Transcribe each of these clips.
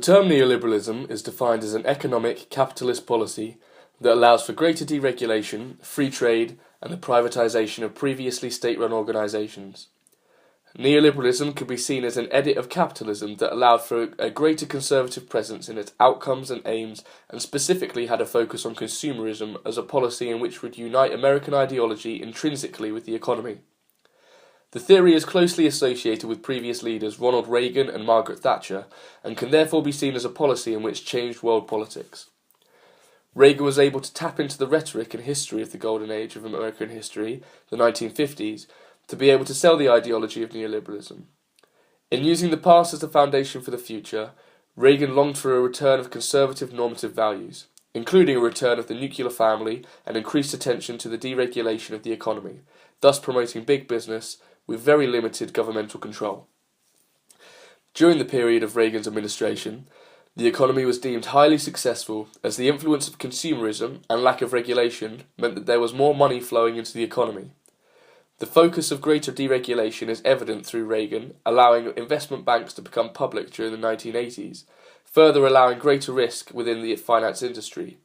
term neoliberalism is defined as an economic capitalist policy that allows for greater deregulation, free trade, and the privatization of previously state-run organizations. Neoliberalism could be seen as an edit of capitalism that allowed for a greater conservative presence in its outcomes and aims, and specifically had a focus on consumerism as a policy in which would unite American ideology intrinsically with the economy. The theory is closely associated with previous leaders Ronald Reagan and Margaret Thatcher, and can therefore be seen as a policy in which changed world politics. Reagan was able to tap into the rhetoric and history of the golden age of American history, the 1950s, to be able to sell the ideology of neoliberalism. In using the past as the foundation for the future, Reagan longed for a return of conservative normative values, including a return of the nuclear family and increased attention to the deregulation of the economy, thus promoting big business with very limited governmental control. During the period of Reagan's administration, the economy was deemed highly successful as the influence of consumerism and lack of regulation meant that there was more money flowing into the economy. The focus of greater deregulation is evident through Reagan, allowing investment banks to become public during the 1980s, further allowing greater risk within the finance industry.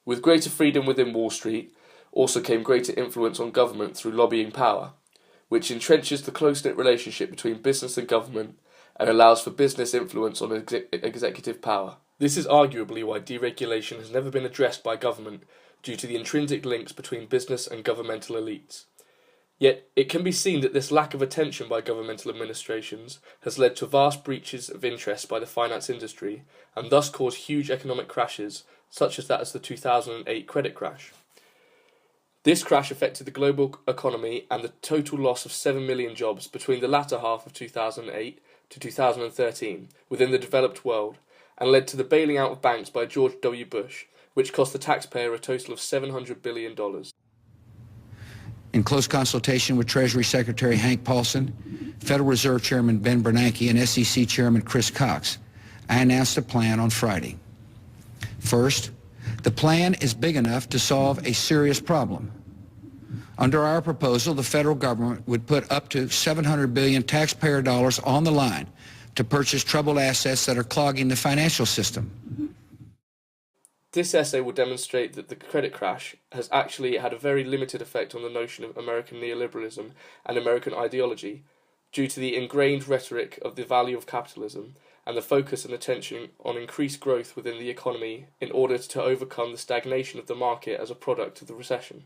With greater freedom within Wall Street, also came greater influence on government through lobbying power, which entrenches the close-knit relationship between business and government and allows for business influence on executive power. This is arguably why deregulation has never been addressed by government due to the intrinsic links between business and governmental elites. Yet, it can be seen that this lack of attention by governmental administrations has led to vast breaches of interest by the finance industry and thus caused huge economic crashes, such as that of the 2008 credit crash. This crash affected the global economy and the total loss of 7 million jobs between the latter half of 2008 to 2013 within the developed world, and led to the bailing out of banks by George W. Bush, which cost the taxpayer a total of $700 billion. In close consultation with Treasury Secretary Hank Paulson, Federal Reserve Chairman Ben Bernanke, and SEC Chairman Chris Cox, I announced a plan on Friday. First, the plan is big enough to solve a serious problem. Under our proposal, the federal government would put up to $700 billion taxpayer dollars on the line to purchase troubled assets that are clogging the financial system. This essay will demonstrate that the credit crash has actually had a very limited effect on the notion of American neoliberalism and American ideology, due to the ingrained rhetoric of the value of capitalism and the focus and attention on increased growth within the economy in order to overcome the stagnation of the market as a product of the recession,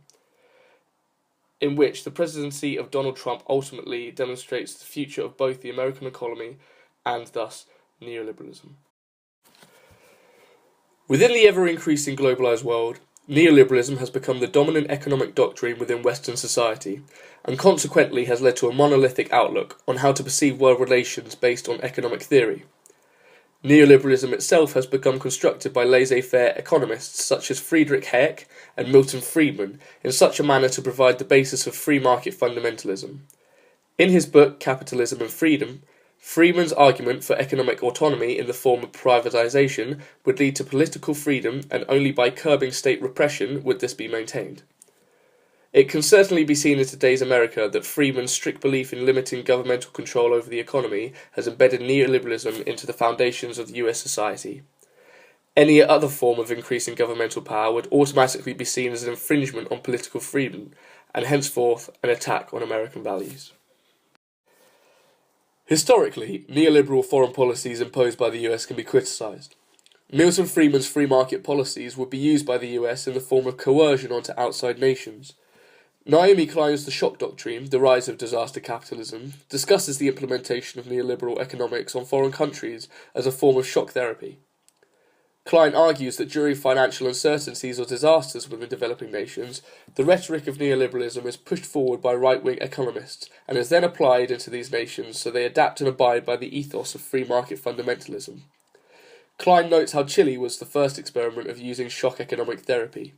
in which the presidency of Donald Trump ultimately demonstrates the future of both the American economy and thus neoliberalism. Within the ever-increasing globalized world, neoliberalism has become the dominant economic doctrine within Western society, and consequently has led to a monolithic outlook on how to perceive world relations based on economic theory. Neoliberalism itself has become constructed by laissez-faire economists such as Friedrich Hayek and Milton Friedman in such a manner to provide the basis of free market fundamentalism. In his book Capitalism and Freedom, Friedman's argument for economic autonomy in the form of privatization would lead to political freedom, and only by curbing state repression would this be maintained. It can certainly be seen in today's America that Friedman's strict belief in limiting governmental control over the economy has embedded neoliberalism into the foundations of the US society. Any other form of increasing governmental power would automatically be seen as an infringement on political freedom, and henceforth an attack on American values. Historically, neoliberal foreign policies imposed by the US can be criticised. Milton Friedman's free market policies would be used by the US in the form of coercion onto outside nations. Naomi Klein's The Shock Doctrine, The Rise of Disaster Capitalism, discusses the implementation of neoliberal economics on foreign countries as a form of shock therapy. Klein argues that during financial uncertainties or disasters within developing nations, the rhetoric of neoliberalism is pushed forward by right-wing economists and is then applied into these nations so they adapt and abide by the ethos of free market fundamentalism. Klein notes how Chile was the first experiment of using shock economic therapy.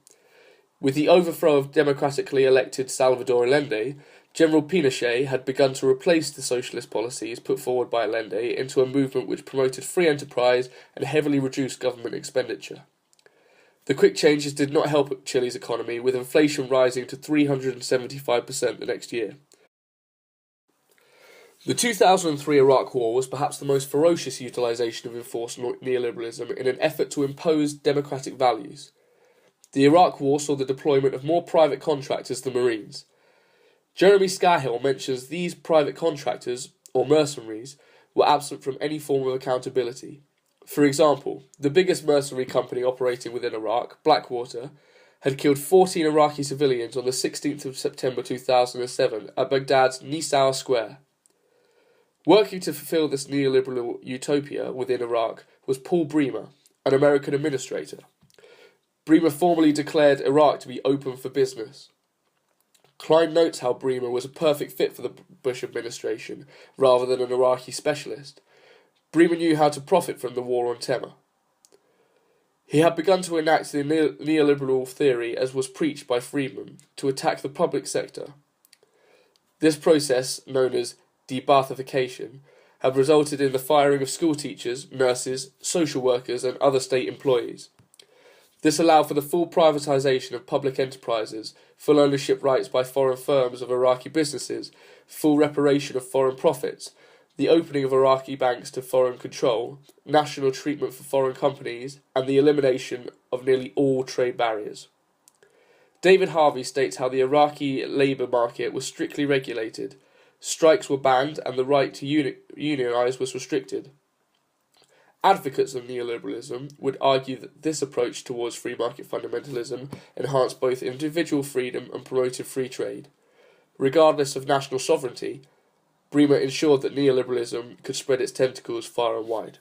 With the overthrow of democratically elected Salvador Allende, General Pinochet had begun to replace the socialist policies put forward by Allende into a movement which promoted free enterprise and heavily reduced government expenditure. The quick changes did not help Chile's economy, with inflation rising to 375% the next year. The 2003 Iraq War was perhaps the most ferocious utilisation of enforced neoliberalism in an effort to impose democratic values. The Iraq War saw the deployment of more private contractors than Marines. Jeremy Scahill mentions these private contractors, or mercenaries, were absent from any form of accountability. For example, the biggest mercenary company operating within Iraq, Blackwater, had killed 14 Iraqi civilians on the 16th of September 2007 at Baghdad's Nisaur Square. Working to fulfill this neoliberal utopia within Iraq was Paul Bremer, an American administrator. Bremer formally declared Iraq to be open for business. Klein notes how Bremer was a perfect fit for the Bush administration, rather than an Iraqi specialist. Bremer knew how to profit from the war on terror. He had begun to enact the neoliberal theory as was preached by Friedman, to attack the public sector. This process, known as de-Baathification, had resulted in the firing of school teachers, nurses, social workers and other state employees. This allowed for the full privatisation of public enterprises, full ownership rights by foreign firms of Iraqi businesses, full reparation of foreign profits, the opening of Iraqi banks to foreign control, national treatment for foreign companies, and the elimination of nearly all trade barriers. David Harvey states how the Iraqi labour market was strictly regulated, strikes were banned, and the right to unionise was restricted. Advocates of neoliberalism would argue that this approach towards free market fundamentalism enhanced both individual freedom and promoted free trade. Regardless of national sovereignty, Bremer ensured that neoliberalism could spread its tentacles far and wide.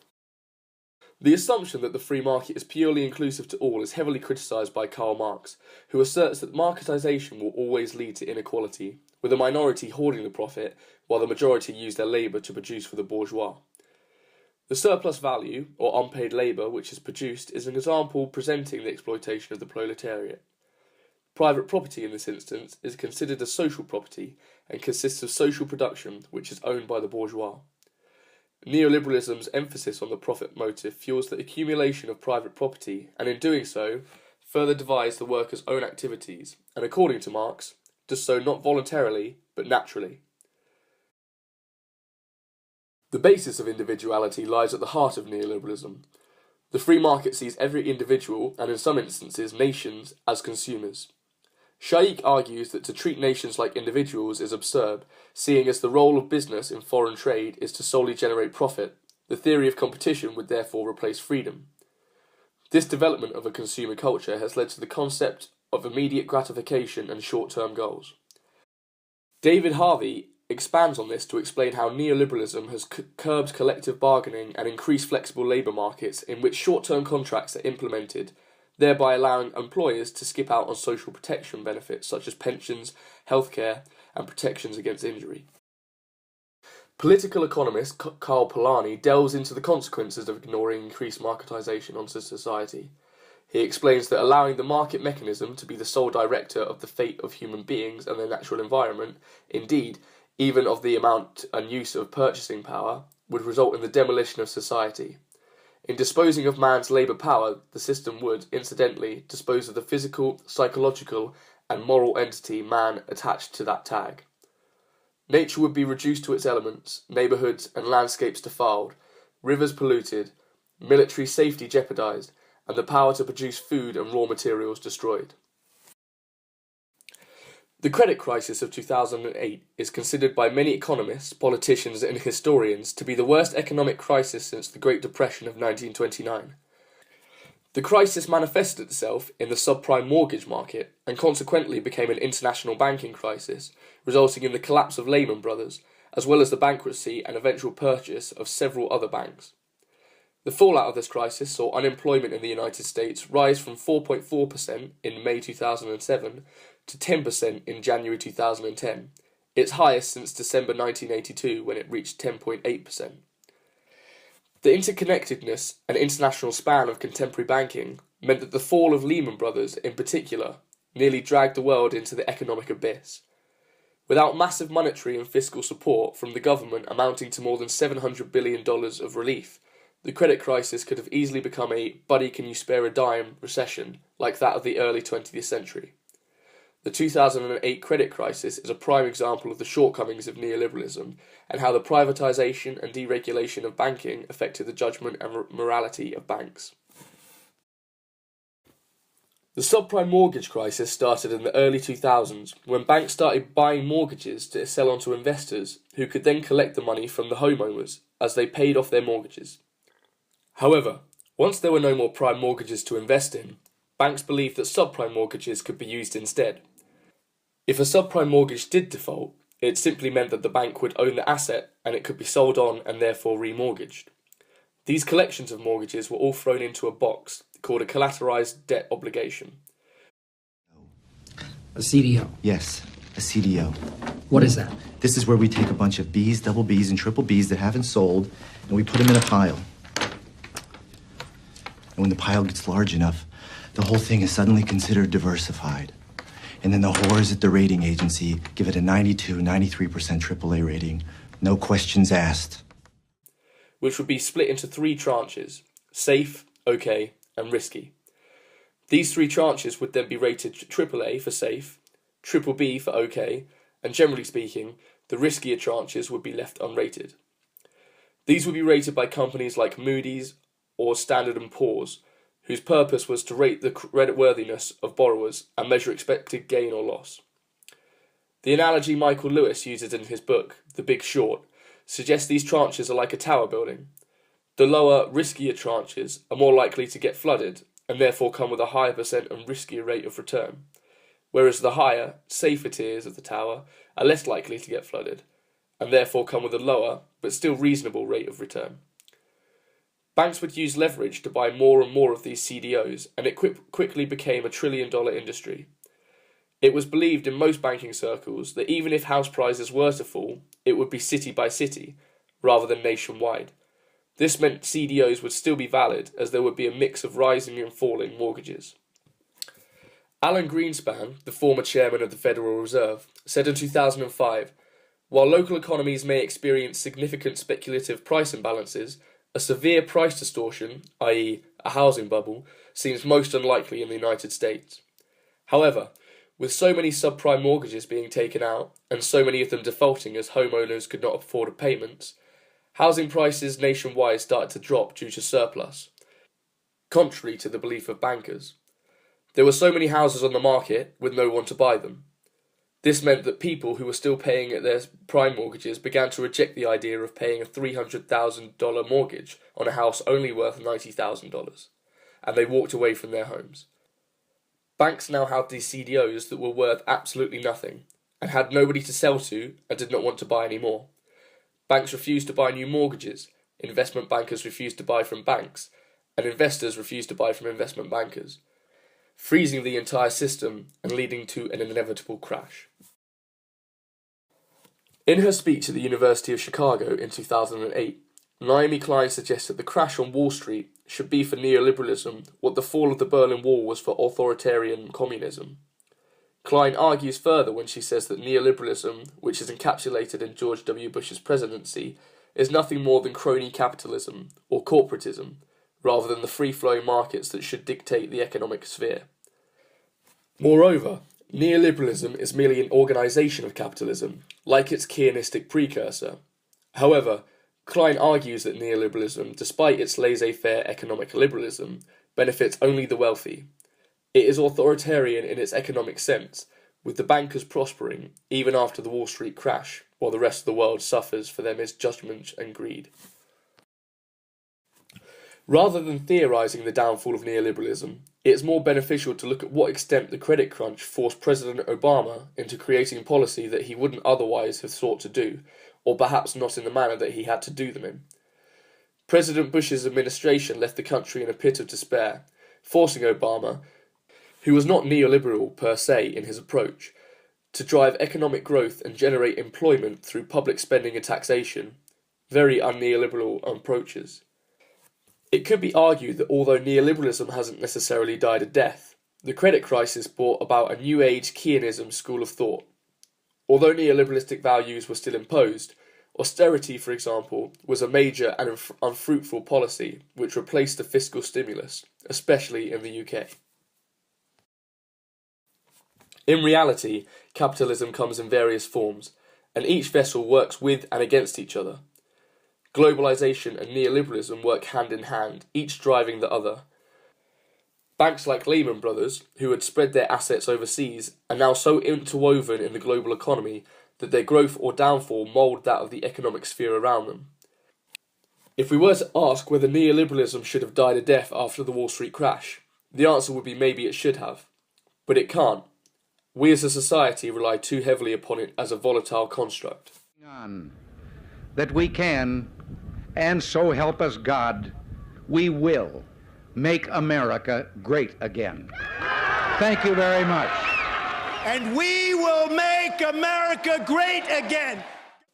The assumption that the free market is purely inclusive to all is heavily criticised by Karl Marx, who asserts that marketisation will always lead to inequality, with a minority hoarding the profit while the majority use their labour to produce for the bourgeois. The surplus value, or unpaid labour, which is produced, is an example presenting the exploitation of the proletariat. Private property in this instance is considered as social property and consists of social production which is owned by the bourgeois. Neoliberalism's emphasis on the profit motive fuels the accumulation of private property and in doing so further divides the worker's own activities and, according to Marx, does so not voluntarily but naturally. The basis of individuality lies at the heart of neoliberalism. The free market sees every individual, and in some instances nations, as consumers. Shaikh argues that to treat nations like individuals is absurd, seeing as the role of business in foreign trade is to solely generate profit. The theory of competition would therefore replace freedom. This development of a consumer culture has led to the concept of immediate gratification and short-term goals. David Harvey expands on this to explain how neoliberalism has curbed collective bargaining and increased flexible labour markets in which short-term contracts are implemented, thereby allowing employers to skip out on social protection benefits such as pensions, healthcare, and protections against injury. Political economist Karl Polanyi delves into the consequences of ignoring increased marketisation onto society. He explains that allowing the market mechanism to be the sole director of the fate of human beings and their natural environment, indeed, even of the amount and use of purchasing power, would result in the demolition of society. In disposing of man's labour power, the system would, incidentally, dispose of the physical, psychological, and moral entity man attached to that tag. Nature would be reduced to its elements, neighbourhoods and landscapes defiled, rivers polluted, military safety jeopardised, and the power to produce food and raw materials destroyed. The credit crisis of 2008 is considered by many economists, politicians and historians to be the worst economic crisis since the Great Depression of 1929. The crisis manifested itself in the subprime mortgage market and consequently became an international banking crisis, resulting in the collapse of Lehman Brothers, as well as the bankruptcy and eventual purchase of several other banks. The fallout of this crisis saw unemployment in the United States rise from 4.4% in May 2007 to 10% in January 2010, its highest since December 1982 when it reached 10.8%. The interconnectedness and international span of contemporary banking meant that the fall of Lehman Brothers, in particular, nearly dragged the world into the economic abyss. Without massive monetary and fiscal support from the government amounting to more than $700 billion of relief, the credit crisis could have easily become a buddy can you spare a dime recession like that of the early 20th century. the 2008 credit crisis is a prime example of the shortcomings of neoliberalism and how the privatisation and deregulation of banking affected the judgment and morality of banks. The subprime mortgage crisis started in the early 2000s when banks started buying mortgages to sell on to investors who could then collect the money from the homeowners as they paid off their mortgages. However, once there were no more prime mortgages to invest in, banks believed that subprime mortgages could be used instead. If a subprime mortgage did default, it simply meant that the bank would own the asset and it could be sold on and therefore remortgaged. These collections of mortgages were all thrown into a box called a collateralized debt obligation. A CDO? Yes, a CDO. What is that? This is where we take a bunch of Bs, double Bs, and triple Bs that haven't sold, and we put them in a pile. And when the pile gets large enough, the whole thing is suddenly considered diversified. And then the whores at the rating agency give it a 92, 93% AAA rating. No questions asked. Which would be split into three tranches: safe, okay, and risky. These three tranches would then be rated AAA for safe, triple B for okay, and generally speaking, the riskier tranches would be left unrated. These would be rated by companies like Moody's or Standard & Poor's, whose purpose was to rate the creditworthiness of borrowers and measure expected gain or loss. The analogy Michael Lewis uses in his book, The Big Short, suggests these tranches are like a tower building. The lower, riskier tranches are more likely to get flooded and therefore come with a higher percent and riskier rate of return, whereas the higher, safer tiers of the tower are less likely to get flooded and therefore come with a lower but still reasonable rate of return. Banks would use leverage to buy more and more of these CDOs, and it quickly became a trillion-dollar industry. It was believed in most banking circles that even if house prices were to fall, it would be city by city, rather than nationwide. This meant CDOs would still be valid, as there would be a mix of rising and falling mortgages. Alan Greenspan, the former chairman of the Federal Reserve, said in 2005, "While local economies may experience significant speculative price imbalances, a severe price distortion, i.e. a housing bubble, seems most unlikely in the United States. However, with so many subprime mortgages being taken out, and so many of them defaulting as homeowners could not afford payments, housing prices nationwide started to drop due to surplus, contrary to the belief of bankers. There were so many houses on the market with no one to buy them. This meant that people who were still paying their prime mortgages began to reject the idea of paying a $300,000 mortgage on a house only worth $90,000, and they walked away from their homes. Banks now had these CDOs that were worth absolutely nothing, and had nobody to sell to and did not want to buy any more. Banks refused to buy new mortgages, investment bankers refused to buy from banks, and investors refused to buy from investment bankers, freezing the entire system and leading to an inevitable crash." In her speech at the University of Chicago in 2008, Naomi Klein suggested the crash on Wall Street should be for neoliberalism what the fall of the Berlin Wall was for authoritarian communism. Klein argues further when she says that neoliberalism, which is encapsulated in George W. Bush's presidency, is nothing more than crony capitalism or corporatism, rather than the free-flowing markets that should dictate the economic sphere. Moreover, neoliberalism is merely an organisation of capitalism, like its Keynesistic precursor. However, Klein argues that neoliberalism, despite its laissez-faire economic liberalism, benefits only the wealthy. It is authoritarian in its economic sense, with the bankers prospering even after the Wall Street crash, while the rest of the world suffers for their misjudgment and greed. Rather than theorising the downfall of neoliberalism, it is more beneficial to look at what extent the credit crunch forced President Obama into creating policy that he wouldn't otherwise have sought to do, or perhaps not in the manner that he had to do them in. President Bush's administration left the country in a pit of despair, forcing Obama, who was not neoliberal per se in his approach, to drive economic growth and generate employment through public spending and taxation, very un-neoliberal approaches. It could be argued that although neoliberalism hasn't necessarily died a death, the credit crisis brought about a new age Keynesism school of thought. Although neoliberalistic values were still imposed, austerity, for example, was a major and unfruitful policy which replaced the fiscal stimulus, especially in the UK. In reality, capitalism comes in various forms, and each vessel works with and against each other. Globalization and neoliberalism work hand in hand, each driving the other. Banks like Lehman Brothers, who had spread their assets overseas, are now so interwoven in the global economy that their growth or downfall mould that of the economic sphere around them. If we were to ask whether neoliberalism should have died a death after the Wall Street crash, the answer would be maybe it should have. But it can't. We as a society rely too heavily upon it as a volatile construct. That we can, and so help us God, we will make America great again. Thank you very much. And we will make America great again.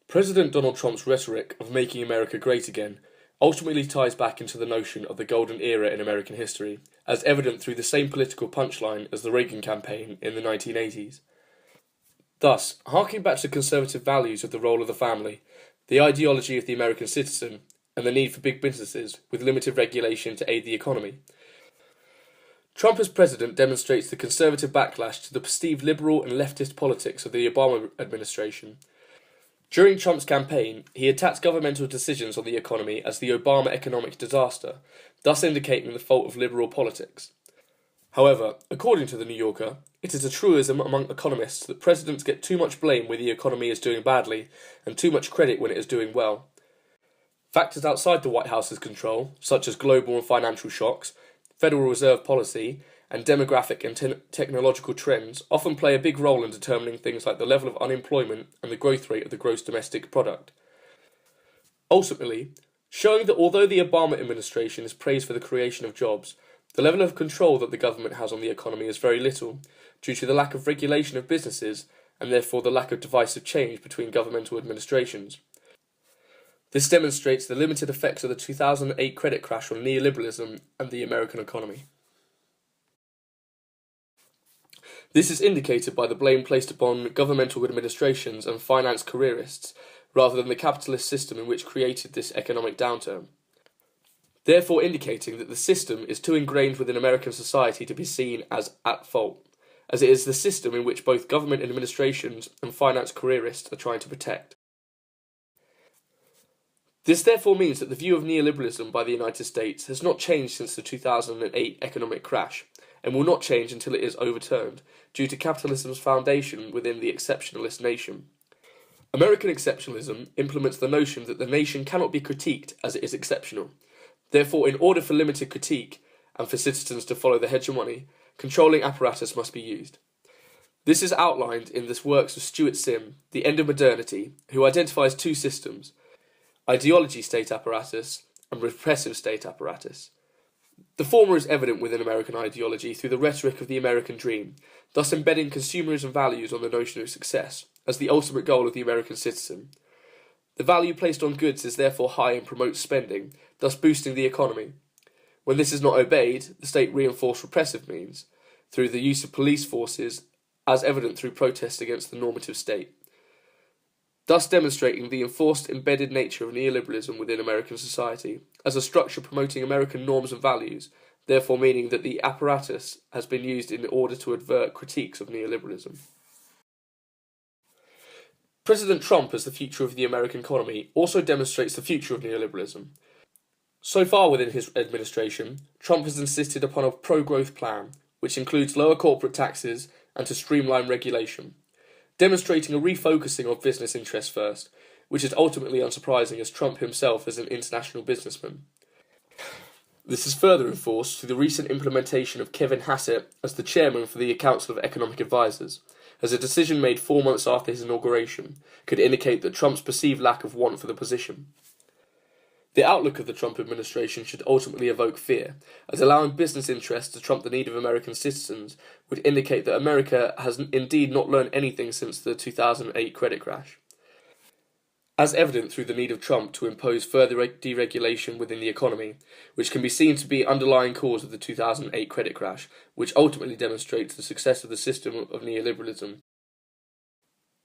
President Donald Trump's rhetoric of making America great again ultimately ties back into the notion of the golden era in American history, as evident through the same political punchline as the Reagan campaign in the 1980s. Thus, harking back to conservative values of the role of the family, the ideology of the American citizen, and the need for big businesses with limited regulation to aid the economy, Trump as president demonstrates the conservative backlash to the perceived liberal and leftist politics of the Obama administration. During Trump's campaign, he attacked governmental decisions on the economy as the Obama economic disaster, thus indicating the fault of liberal politics. However, according to The New Yorker, it is a truism among economists that presidents get too much blame when the economy is doing badly and too much credit when it is doing well. Factors outside the White House's control, such as global and financial shocks, Federal Reserve policy, and demographic and technological trends often play a big role in determining things like the level of unemployment and the growth rate of the gross domestic product. Ultimately, showing that although the Obama administration is praised for the creation of jobs, the level of control that the government has on the economy is very little, due to the lack of regulation of businesses and therefore the lack of divisive change between governmental administrations. This demonstrates the limited effects of the 2008 credit crash on neoliberalism and the American economy. This is indicated by the blame placed upon governmental administrations and finance careerists, rather than the capitalist system in which created this economic downturn, therefore indicating that the system is too ingrained within American society to be seen as at fault, as it is the system in which both government administrations and finance careerists are trying to protect. This therefore means that the view of neoliberalism by the United States has not changed since the 2008 economic crash, and will not change until it is overturned, due to capitalism's foundation within the exceptionalist nation. American exceptionalism implements the notion that the nation cannot be critiqued as it is exceptional. Therefore, in order for limited critique, and for citizens to follow the hegemony, controlling apparatus must be used. This is outlined in the works of Stuart Sim, The End of Modernity, who identifies two systems: ideology state apparatus and repressive state apparatus. The former is evident within American ideology through the rhetoric of the American dream, thus embedding consumerism values on the notion of success as the ultimate goal of the American citizen. The value placed on goods is therefore high and promotes spending, thus boosting the economy. When this is not obeyed, the state reinforces repressive means, through the use of police forces, as evident through protests against the normative state, thus demonstrating the enforced embedded nature of neoliberalism within American society, as a structure promoting American norms and values, therefore meaning that the apparatus has been used in order to avert critiques of neoliberalism. President Trump as the future of the American economy also demonstrates the future of neoliberalism. So far within his administration, Trump has insisted upon a pro-growth plan, which includes lower corporate taxes and to streamline regulation, demonstrating a refocusing of business interests first, which is ultimately unsurprising as Trump himself is an international businessman. This is further enforced through the recent implementation of Kevin Hassett as the chairman for the Council of Economic Advisers, as a decision made 4 months after his inauguration could indicate that Trump's perceived lack of want for the position. The outlook of the Trump administration should ultimately evoke fear, as allowing business interests to trump the need of American citizens would indicate that America has indeed not learned anything since the 2008 credit crash. As evident through the need of Trump to impose further deregulation within the economy, which can be seen to be underlying cause of the 2008 credit crash, which ultimately demonstrates the success of the system of neoliberalism.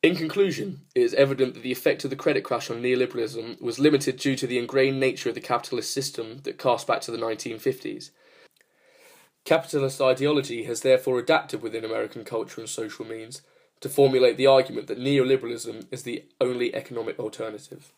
In conclusion, it is evident that the effect of the credit crash on neoliberalism was limited due to the ingrained nature of the capitalist system that cast back to the 1950s. Capitalist ideology has therefore adapted within American culture and social means to formulate the argument that neoliberalism is the only economic alternative.